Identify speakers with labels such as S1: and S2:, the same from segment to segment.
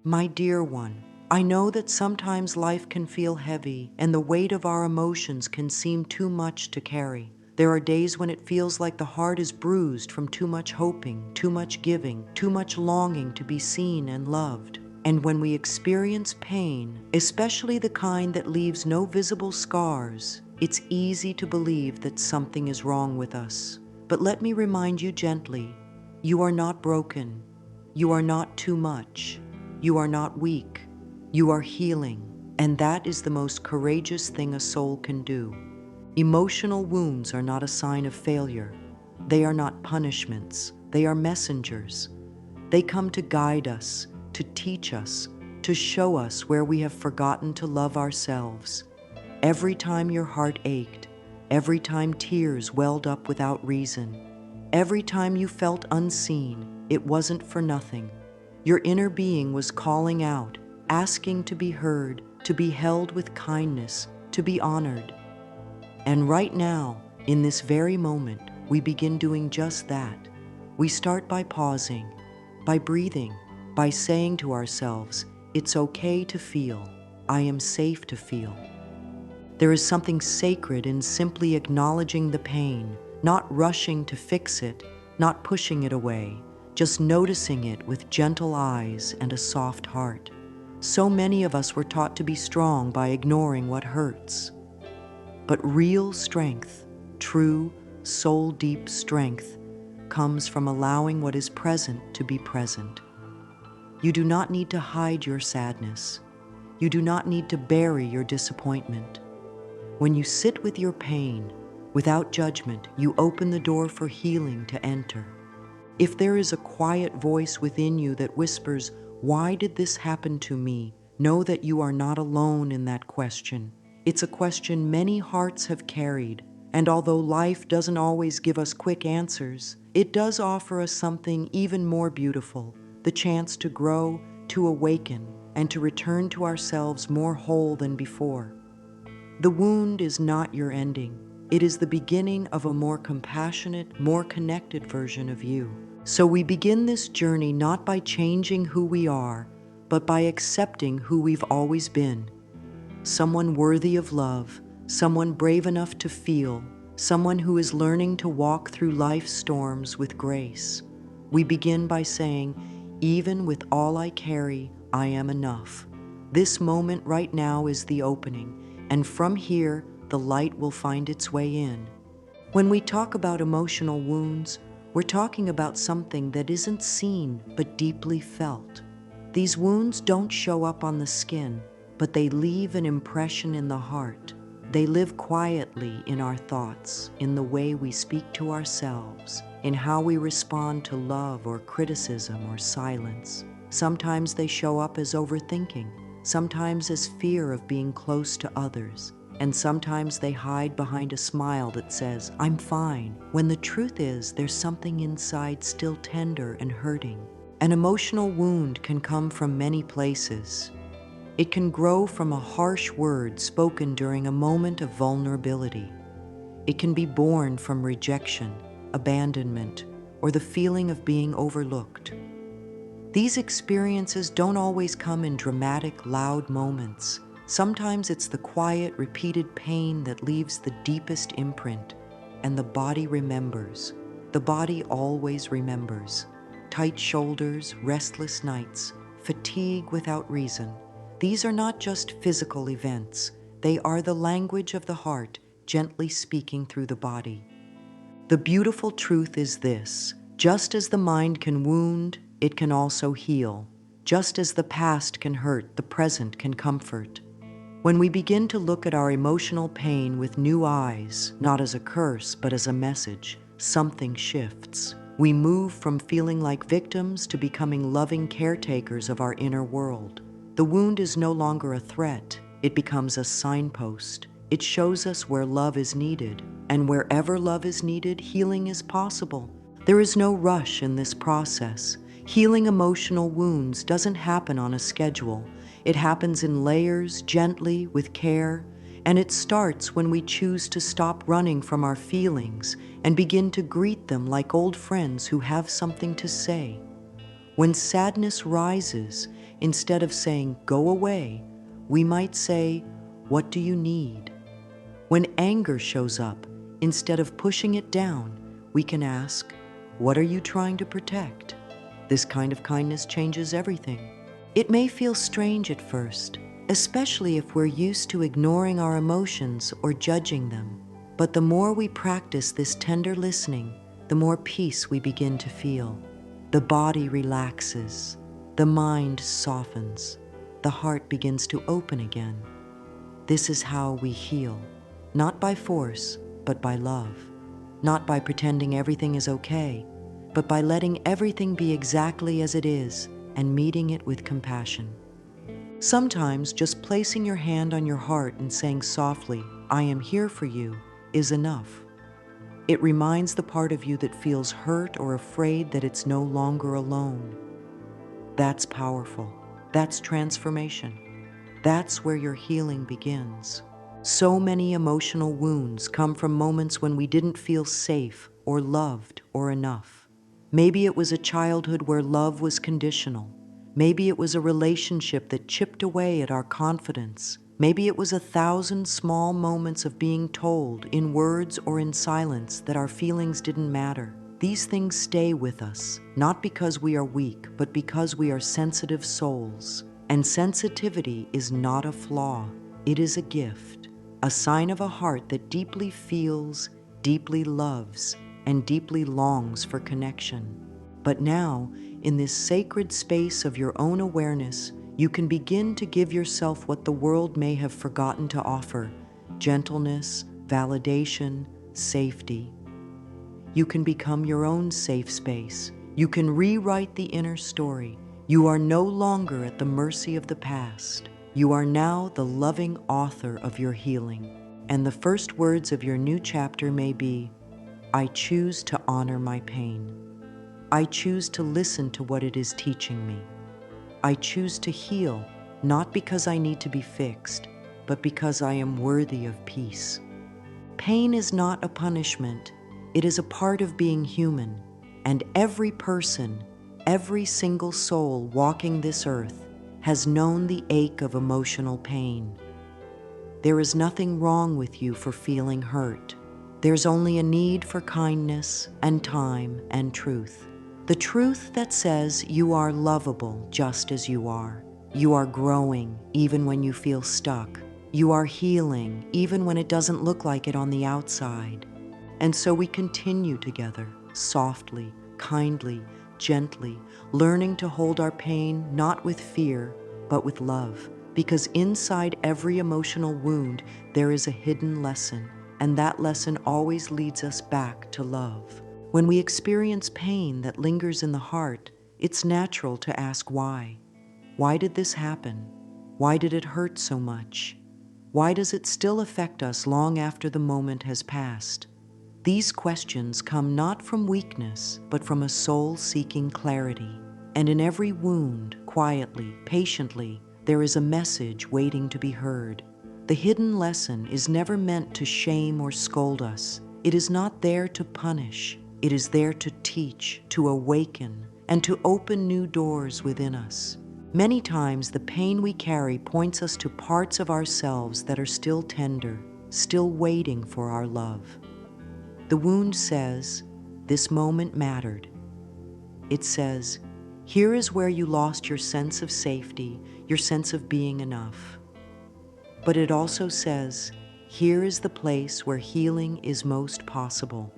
S1: My dear one, I know that sometimes life can feel heavy and the weight of our emotions can seem too much to carry. There are days when it feels like the heart is bruised from too much hoping, too much giving, too much longing to be seen and loved. And when we experience pain, especially the kind that leaves no visible scars, it's easy to believe that something is wrong with us. But let me remind you gently, you are not broken. You are not too much. You are not weak. You are healing, and that is the most courageous thing a soul can do. Emotional wounds are not a sign of failure. They are not punishments. They are messengers. They come to guide us, to teach us, to show us where we have forgotten to love ourselves. Every time your heart ached, every time tears welled up without reason, every time you felt unseen, it wasn't for nothing. Your inner being was calling out, asking to be heard, to be held with kindness, to be honored. And right now, in this very moment, we begin doing just that. We start by pausing, by breathing, by saying to ourselves, it's okay to feel. I am safe to feel. There is something sacred in simply acknowledging the pain, not rushing to fix it, not pushing it away, just noticing it with gentle eyes and a soft heart. So many of us were taught to be strong by ignoring what hurts. But real strength, true, soul-deep strength, comes from allowing what is present to be present. You do not need to hide your sadness. You do not need to bury your disappointment. When you sit with your pain, without judgment, you open the door for healing to enter. If there is a quiet voice within you that whispers, "Why did this happen to me?" know that you are not alone in that question. It's a question many hearts have carried, and although life doesn't always give us quick answers, it does offer us something even more beautiful, the chance to grow, to awaken, and to return to ourselves more whole than before. The wound is not your ending. It is the beginning of a more compassionate, more connected version of you. So we begin this journey not by changing who we are, but by accepting who we've always been. Someone worthy of love, someone brave enough to feel, someone who is learning to walk through life's storms with grace. We begin by saying, even with all I carry, I am enough. This moment right now is the opening, and from here, the light will find its way in. When we talk about emotional wounds, we're talking about something that isn't seen but deeply felt. These wounds don't show up on the skin, but they leave an impression in the heart. They live quietly in our thoughts, in the way we speak to ourselves, in how we respond to love or criticism or silence. Sometimes they show up as overthinking, sometimes as fear of being close to others, and sometimes they hide behind a smile that says, "I'm fine," when the truth is there's something inside still tender and hurting. An emotional wound can come from many places. It can grow from a harsh word spoken during a moment of vulnerability. It can be born from rejection, abandonment, or the feeling of being overlooked. These experiences don't always come in dramatic, loud moments. Sometimes it's the quiet, repeated pain that leaves the deepest imprint, and the body remembers. The body always remembers. Tight shoulders, restless nights, fatigue without reason. These are not just physical events. They are the language of the heart, gently speaking through the body. The beautiful truth is this: just as the mind can wound, it can also heal. Just as the past can hurt, the present can comfort. When we begin to look at our emotional pain with new eyes, not as a curse, but as a message, something shifts. We move from feeling like victims to becoming loving caretakers of our inner world. The wound is no longer a threat. It becomes a signpost. It shows us where love is needed, and wherever love is needed, healing is possible. There is no rush in this process. Healing emotional wounds doesn't happen on a schedule. It happens in layers, gently, with care, and it starts when we choose to stop running from our feelings and begin to greet them like old friends who have something to say. When sadness rises, Instead of saying, "Go away," we might say, "What do you need?" When anger shows up, instead of pushing it down, we can ask, "What are you trying to protect?" This kind of kindness changes everything. It may feel strange at first, especially if we're used to ignoring our emotions or judging them. But the more we practice this tender listening, the more peace we begin to feel. The body relaxes, the mind softens, the heart begins to open again. This is how we heal, not by force, but by love. Not by pretending everything is okay, but by letting everything be exactly as it is and meeting it with compassion. Sometimes just placing your hand on your heart and saying softly, "I am here for you," is enough. It reminds the part of you that feels hurt or afraid that it's no longer alone. That's powerful. That's transformation. That's where your healing begins. So many emotional wounds come from moments when we didn't feel safe or loved or enough. Maybe it was a childhood where love was conditional. Maybe it was a relationship that chipped away at our confidence. Maybe it was 1,000 small moments of being told, in words or in silence, that our feelings didn't matter. These things stay with us, not because we are weak, but because we are sensitive souls. And sensitivity is not a flaw. It is a gift, a sign of a heart that deeply feels, deeply loves, and deeply longs for connection. But now, in this sacred space of your own awareness, you can begin to give yourself what the world may have forgotten to offer: gentleness, validation, safety. You can become your own safe space. You can rewrite the inner story. You are no longer at the mercy of the past. You are now the loving author of your healing. And the first words of your new chapter may be, "I choose to honor my pain. I choose to listen to what it is teaching me. I choose to heal, not because I need to be fixed, but because I am worthy of peace." Pain is not a punishment. It is a part of being human. And every person, every single soul walking this earth has known the ache of emotional pain. There is nothing wrong with you for feeling hurt. There's only a need for kindness and time and truth. The truth that says you are lovable just as you are. You are growing even when you feel stuck. You are healing even when it doesn't look like it on the outside. And so we continue together, softly, kindly, gently, learning to hold our pain not with fear, but with love. Because inside every emotional wound, there is a hidden lesson, and that lesson always leads us back to love. When we experience pain that lingers in the heart, it's natural to ask why. Why did this happen? Why did it hurt so much? Why does it still affect us long after the moment has passed? These questions come not from weakness, but from a soul seeking clarity. And in every wound, quietly, patiently, there is a message waiting to be heard. The hidden lesson is never meant to shame or scold us. It is not there to punish. It is there to teach, to awaken, and to open new doors within us. Many times the pain we carry points us to parts of ourselves that are still tender, still waiting for our love. The wound says, "This moment mattered." It says, "Here is where you lost your sense of safety, your sense of being enough." But it also says, "Here is the place where healing is most possible."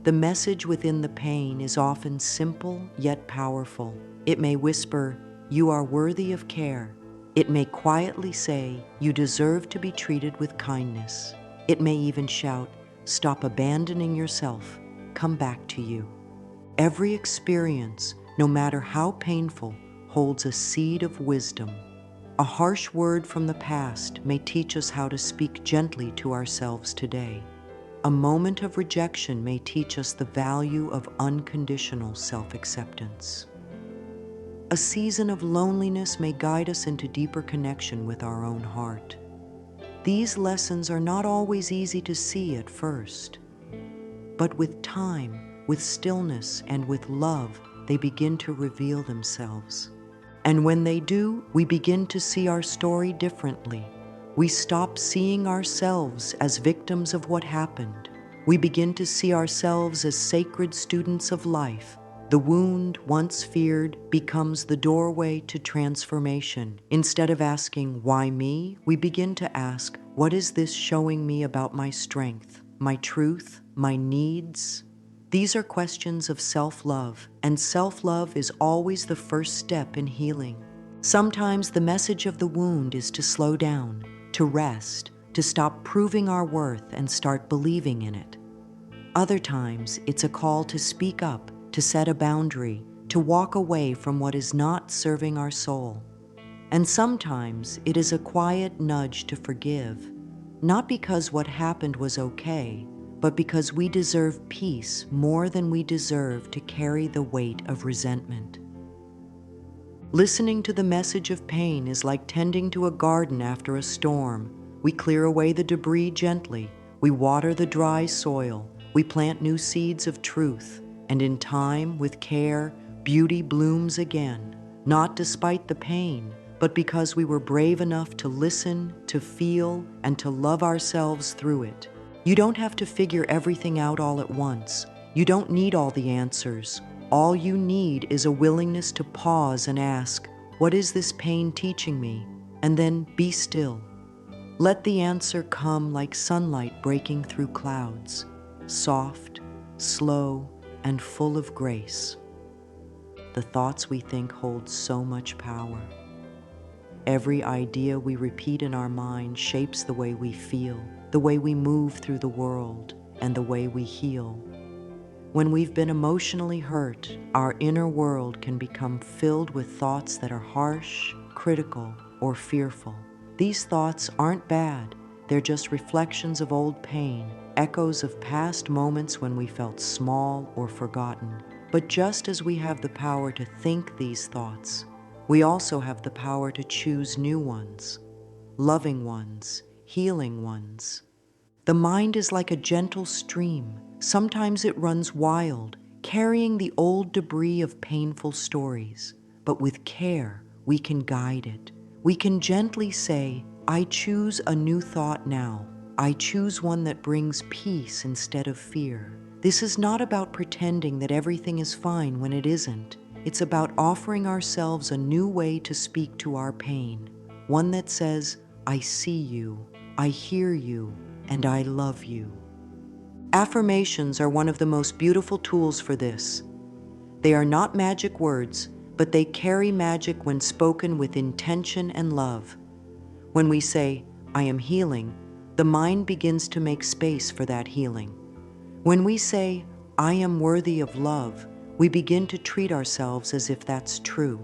S1: The message within the pain is often simple yet powerful. It may whisper, "You are worthy of care." It may quietly say, "You deserve to be treated with kindness." It may even shout, "Stop abandoning yourself. Come back to you." Every experience, no matter how painful, holds a seed of wisdom. A harsh word from the past may teach us how to speak gently to ourselves today. A moment of rejection may teach us the value of unconditional self-acceptance. A season of loneliness may guide us into deeper connection with our own heart. These lessons are not always easy to see at first, but with time, with stillness, and with love, they begin to reveal themselves. And when they do, we begin to see our story differently. We stop seeing ourselves as victims of what happened. We begin to see ourselves as sacred students of life. The wound, once feared, becomes the doorway to transformation. Instead of asking, "Why me?" we begin to ask, "What is this showing me about my strength, my truth, my needs?" These are questions of self-love, and self-love is always the first step in healing. Sometimes the message of the wound is to slow down, to rest, to stop proving our worth and start believing in it. Other times, it's a call to speak up, to set a boundary, to walk away from what is not serving our soul. And sometimes it is a quiet nudge to forgive, not because what happened was okay, but because we deserve peace more than we deserve to carry the weight of resentment. Listening to the message of pain is like tending to a garden after a storm. We clear away the debris gently, we water the dry soil, we plant new seeds of truth, and in time, with care, beauty blooms again, not despite the pain, but because we were brave enough to listen, to feel, and to love ourselves through it. You don't have to figure everything out all at once. You don't need all the answers. All you need is a willingness to pause and ask, "What is this pain teaching me?" And then be still. Let the answer come like sunlight breaking through clouds, soft, slow, and full of grace. The thoughts we think hold so much power. Every idea we repeat in our mind shapes the way we feel, the way we move through the world, and the way we heal. When we've been emotionally hurt, our inner world can become filled with thoughts that are harsh, critical, or fearful. These thoughts aren't bad. They're just reflections of old pain, echoes of past moments when we felt small or forgotten. But just as we have the power to think these thoughts, we also have the power to choose new ones, loving ones, healing ones. The mind is like a gentle stream. Sometimes it runs wild, carrying the old debris of painful stories. But with care, we can guide it. We can gently say, "I choose a new thought now. I choose one that brings peace instead of fear." This is not about pretending that everything is fine when it isn't. It's about offering ourselves a new way to speak to our pain. One that says, "I see you, I hear you, and I love you." Affirmations are one of the most beautiful tools for this. They are not magic words, but they carry magic when spoken with intention and love. When we say, "I am healing," the mind begins to make space for that healing. When we say, "I am worthy of love," we begin to treat ourselves as if that's true.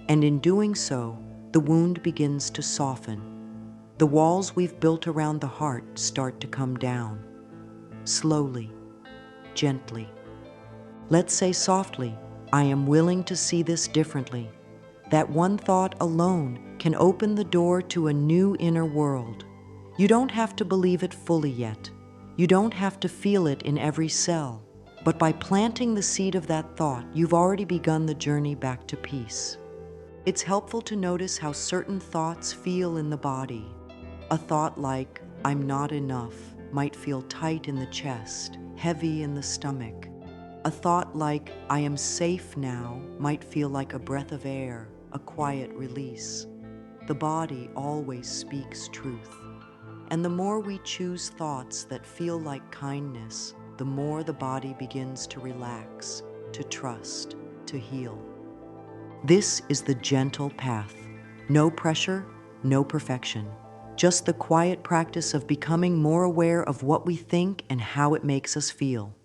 S1: And in doing so, the wound begins to soften. The walls we've built around the heart start to come down. Slowly, gently. Let's say softly, "I am willing to see this differently." That one thought alone can open the door to a new inner world. You don't have to believe it fully yet. You don't have to feel it in every cell. But by planting the seed of that thought, you've already begun the journey back to peace. It's helpful to notice how certain thoughts feel in the body. A thought like, "I'm not enough," might feel tight in the chest, heavy in the stomach. A thought like, "I am safe now," might feel like a breath of air, a quiet release. The body always speaks truth. And the more we choose thoughts that feel like kindness, the more the body begins to relax, to trust, to heal. This is the gentle path. No pressure, no perfection. Just the quiet practice of becoming more aware of what we think and how it makes us feel.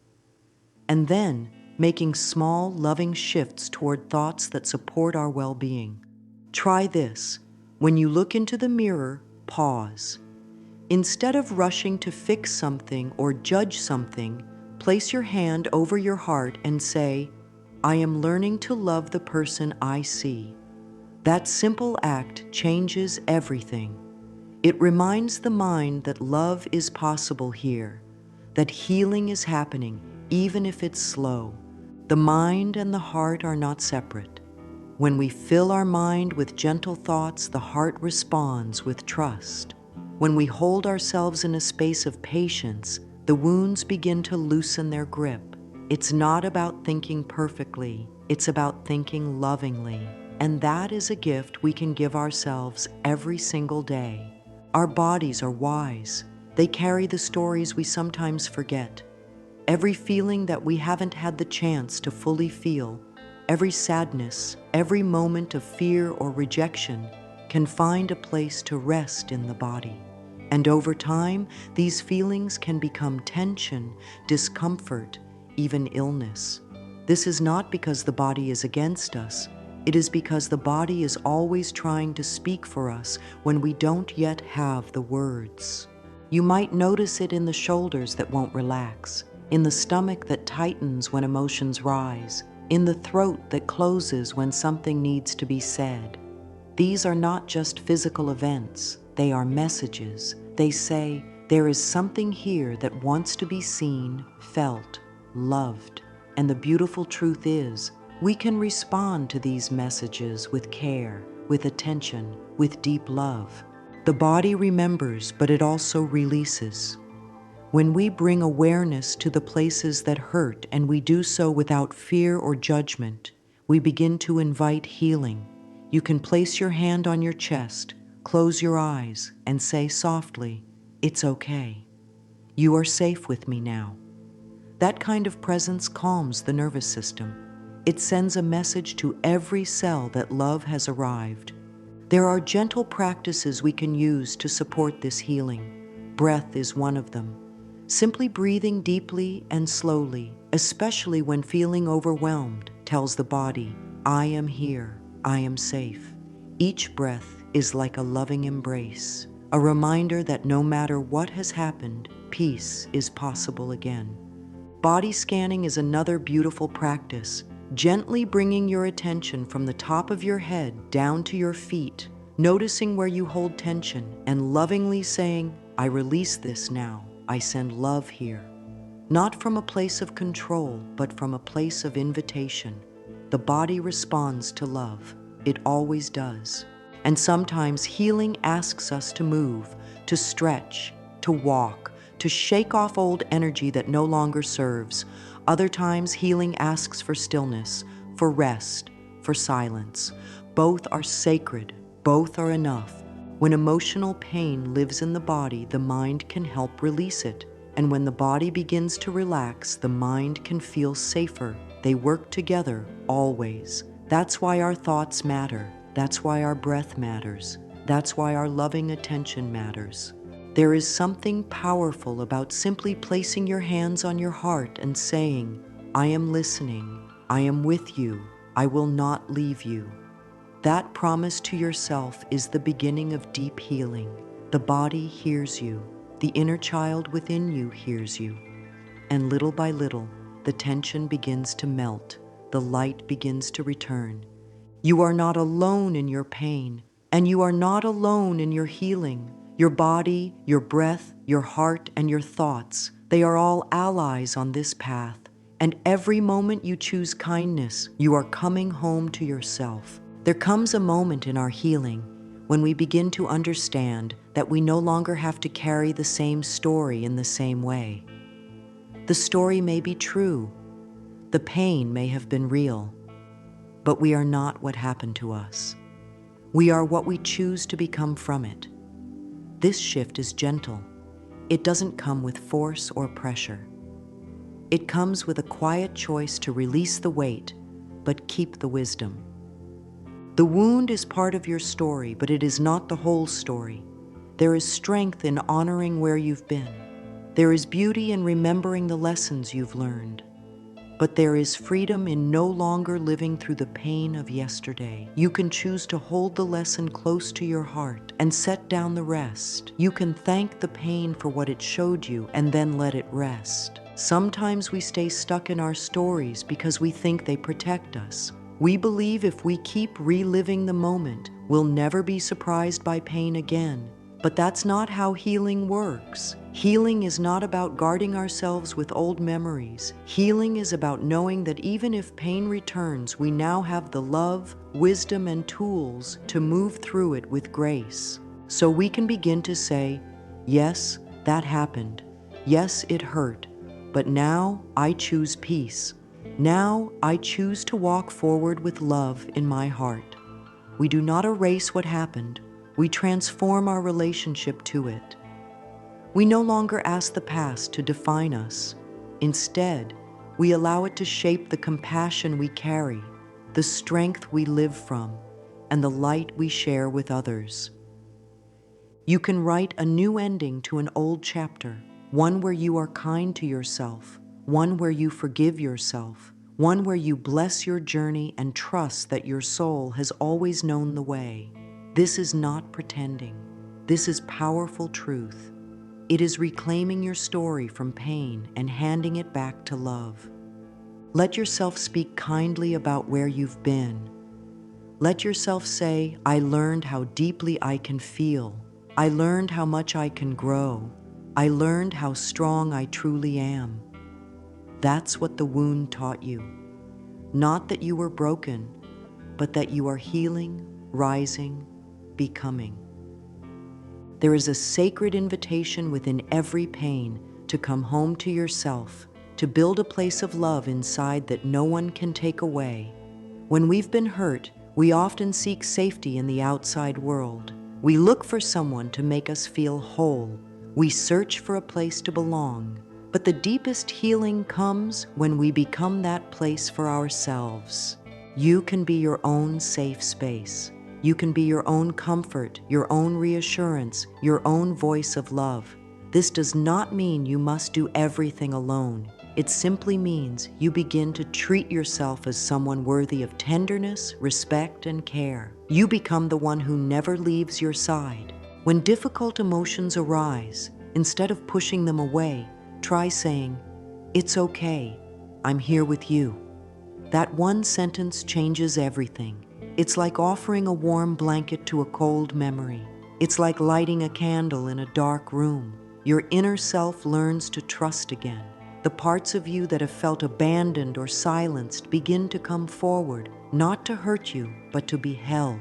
S1: And then making small, loving shifts toward thoughts that support our well-being. Try this. When you look into the mirror, pause. Instead of rushing to fix something or judge something, place your hand over your heart and say, "I am learning to love the person I see." That simple act changes everything. It reminds the mind that love is possible here, that healing is happening, even if it's slow. The mind and the heart are not separate. When we fill our mind with gentle thoughts, the heart responds with trust. When we hold ourselves in a space of patience, the wounds begin to loosen their grip. It's not about thinking perfectly, it's about thinking lovingly. And that is a gift we can give ourselves every single day. Our bodies are wise. They carry the stories we sometimes forget. Every feeling that we haven't had the chance to fully feel, every sadness, every moment of fear or rejection can find a place to rest in the body. And over time, these feelings can become tension, discomfort, even illness. This is not because the body is against us. It is because the body is always trying to speak for us when we don't yet have the words. You might notice it in the shoulders that won't relax, in the stomach that tightens when emotions rise, in the throat that closes when something needs to be said. These are not just physical events, they are messages. They say, there is something here that wants to be seen, felt, loved. And the beautiful truth is, we can respond to these messages with care, with attention, with deep love. The body remembers, but it also releases. When we bring awareness to the places that hurt, and we do so without fear or judgment, we begin to invite healing. You can place your hand on your chest, close your eyes, and say softly, "It's okay. You are safe with me now." That kind of presence calms the nervous system. It sends a message to every cell that love has arrived. There are gentle practices we can use to support this healing. Breath is one of them. Simply breathing deeply and slowly, especially when feeling overwhelmed, tells the body, "I am here, I am safe." Each breath is like a loving embrace, a reminder that no matter what has happened, peace is possible again. Body scanning is another beautiful practice, gently bringing your attention from the top of your head down to your feet, noticing where you hold tension, and lovingly saying, "I release this now. I send love here." Not from a place of control, but from a place of invitation. The body responds to love. It always does. And sometimes healing asks us to move, to stretch, to walk, to shake off old energy that no longer serves. Other times healing asks for stillness, for rest, for silence. Both are sacred. Both are enough. When emotional pain lives in the body, the mind can help release it. And when the body begins to relax, the mind can feel safer. They work together, always. That's why our thoughts matter. That's why our breath matters. That's why our loving attention matters. There is something powerful about simply placing your hands on your heart and saying, "I am listening. I am with you. I will not leave you." That promise to yourself is the beginning of deep healing. The body hears you. The inner child within you hears you. And little by little, the tension begins to melt. The light begins to return. You are not alone in your pain, and you are not alone in your healing. Your body, your breath, your heart, and your thoughts, they are all allies on this path. And every moment you choose kindness, you are coming home to yourself. There comes a moment in our healing when we begin to understand that we no longer have to carry the same story in the same way. The story may be true, the pain may have been real, but we are not what happened to us. We are what we choose to become from it. This shift is gentle. It doesn't come with force or pressure. It comes with a quiet choice to release the weight, but keep the wisdom. The wound is part of your story, but it is not the whole story. There is strength in honoring where you've been. There is beauty in remembering the lessons you've learned. But there is freedom in no longer living through the pain of yesterday. You can choose to hold the lesson close to your heart and set down the rest. You can thank the pain for what it showed you and then let it rest. Sometimes we stay stuck in our stories because we think they protect us. We believe if we keep reliving the moment, we'll never be surprised by pain again. But that's not how healing works. Healing is not about guarding ourselves with old memories. Healing is about knowing that even if pain returns, we now have the love, wisdom, and tools to move through it with grace. So we can begin to say, yes, that happened. Yes, it hurt. But now I choose peace. Now I choose to walk forward with love in my heart. We do not erase what happened. We transform our relationship to it. We no longer ask the past to define us. Instead, we allow it to shape the compassion we carry, the strength we live from, and the light we share with others. You can write a new ending to an old chapter, one where you are kind to yourself, one where you forgive yourself, one where you bless your journey and trust that your soul has always known the way. This is not pretending. This is powerful truth. It is reclaiming your story from pain and handing it back to love. Let yourself speak kindly about where you've been. Let yourself say, I learned how deeply I can feel. I learned how much I can grow. I learned how strong I truly am. That's what the wound taught you. Not that you were broken, but that you are healing, rising, becoming. There is a sacred invitation within every pain to come home to yourself, to build a place of love inside that no one can take away. When we've been hurt, we often seek safety in the outside world. We look for someone to make us feel whole. We search for a place to belong. But the deepest healing comes when we become that place for ourselves. You can be your own safe space. You can be your own comfort, your own reassurance, your own voice of love. This does not mean you must do everything alone. It simply means you begin to treat yourself as someone worthy of tenderness, respect, and care. You become the one who never leaves your side. When difficult emotions arise, instead of pushing them away, try saying, "It's okay. I'm here with you." That one sentence changes everything. It's like offering a warm blanket to a cold memory. It's like lighting a candle in a dark room. Your inner self learns to trust again. The parts of you that have felt abandoned or silenced begin to come forward, not to hurt you, but to be held.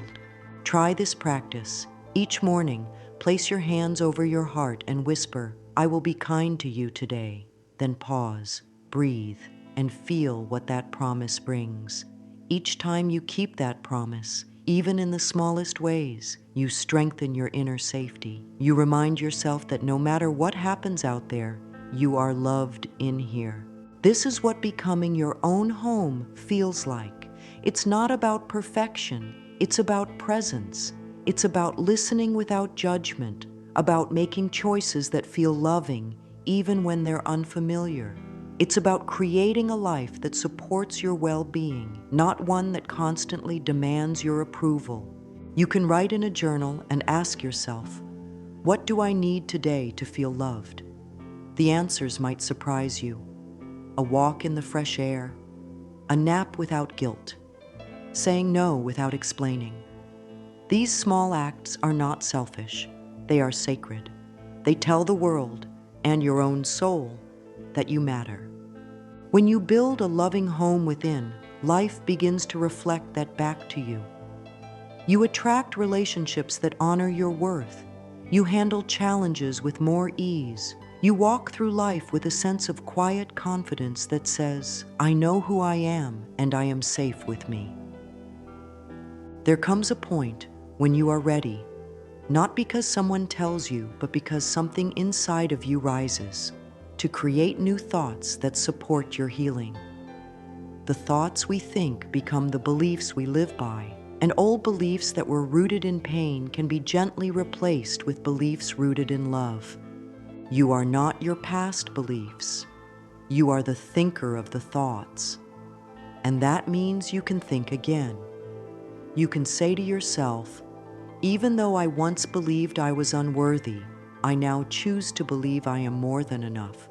S1: Try this practice. Each morning, place your hands over your heart and whisper, "I will be kind to you today." Then pause, breathe, and feel what that promise brings. Each time you keep that promise, even in the smallest ways, you strengthen your inner safety. You remind yourself that no matter what happens out there, you are loved in here. This is what becoming your own home feels like. It's not about perfection. It's about presence. It's about listening without judgment, about making choices that feel loving, even when they're unfamiliar. It's about creating a life that supports your well-being, not one that constantly demands your approval. You can write in a journal and ask yourself, what do I need today to feel loved? The answers might surprise you. A walk in the fresh air, a nap without guilt, saying no without explaining. These small acts are not selfish. They are sacred. They tell the world and your own soul that you matter. When you build a loving home within, life begins to reflect that back to you. You attract relationships that honor your worth. You handle challenges with more ease. You walk through life with a sense of quiet confidence that says, "I know who I am and I am safe with me." There comes a point when you are ready, not because someone tells you, but because something inside of you rises, to create new thoughts that support your healing. The thoughts we think become the beliefs we live by, and old beliefs that were rooted in pain can be gently replaced with beliefs rooted in love. You are not your past beliefs. You are the thinker of the thoughts. And that means you can think again. You can say to yourself, "Even though I once believed I was unworthy, I now choose to believe I am more than enough."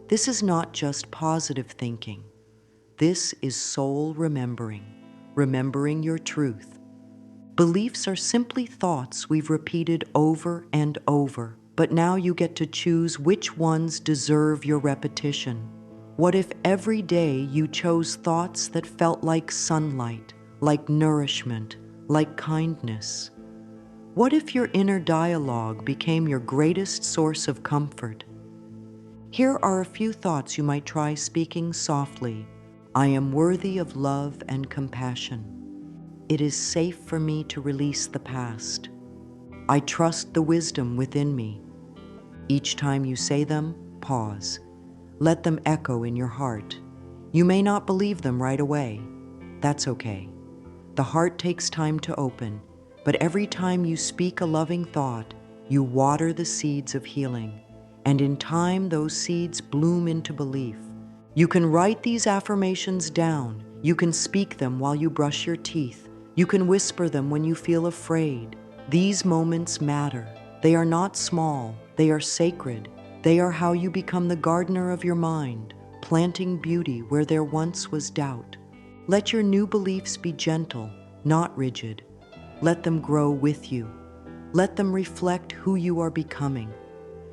S1: This is not just positive thinking. This is soul remembering, remembering your truth. Beliefs are simply thoughts we've repeated over and over, but now you get to choose which ones deserve your repetition. What if every day you chose thoughts that felt like sunlight, like nourishment, like kindness? What if your inner dialogue became your greatest source of comfort? Here are a few thoughts you might try speaking softly. I am worthy of love and compassion. It is safe for me to release the past. I trust the wisdom within me. Each time you say them, pause. Let them echo in your heart. You may not believe them right away. That's okay. The heart takes time to open, but every time you speak a loving thought, you water the seeds of healing. And in time, those seeds bloom into belief. You can write these affirmations down. You can speak them while you brush your teeth. You can whisper them when you feel afraid. These moments matter. They are not small. They are sacred. They are how you become the gardener of your mind, planting beauty where there once was doubt. Let your new beliefs be gentle, not rigid. Let them grow with you. Let them reflect who you are becoming.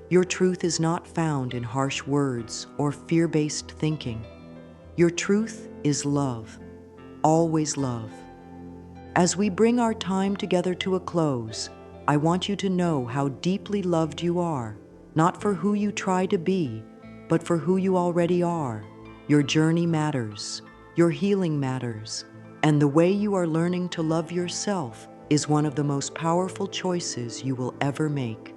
S1: Your truth is not found in harsh words or fear-based thinking. Your truth is love, always love. As we bring our time together to a close, I want you to know how deeply loved you are, not for who you try to be, but for who you already are. Your journey matters, your healing matters, and the way you are learning to love yourself is one of the most powerful choices you will ever make.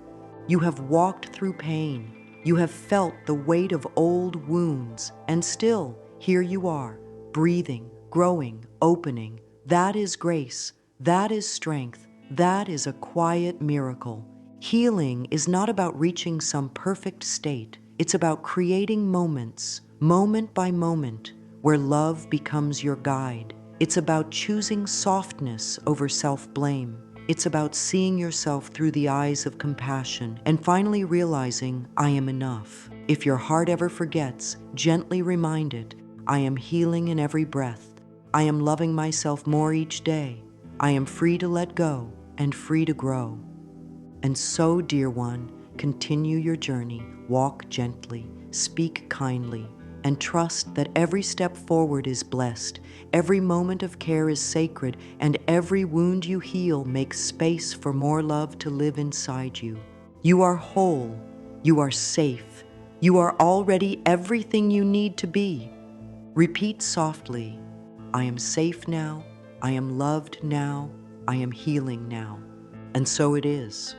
S1: You have walked through pain. You have felt the weight of old wounds, and still, here you are, breathing, growing, opening. That is grace. That is strength. That is a quiet miracle. Healing is not about reaching some perfect state. It's about creating moments, moment by moment, where love becomes your guide. It's about choosing softness over self-blame. It's about seeing yourself through the eyes of compassion and finally realizing, I am enough. If your heart ever forgets, gently remind it, I am healing in every breath. I am loving myself more each day. I am free to let go and free to grow. And so, dear one, continue your journey, walk gently, speak kindly, and trust that every step forward is blessed, every moment of care is sacred, and every wound you heal makes space for more love to live inside you. You are whole, you are safe, you are already everything you need to be. Repeat softly, I am safe now, I am loved now, I am healing now. And so it is.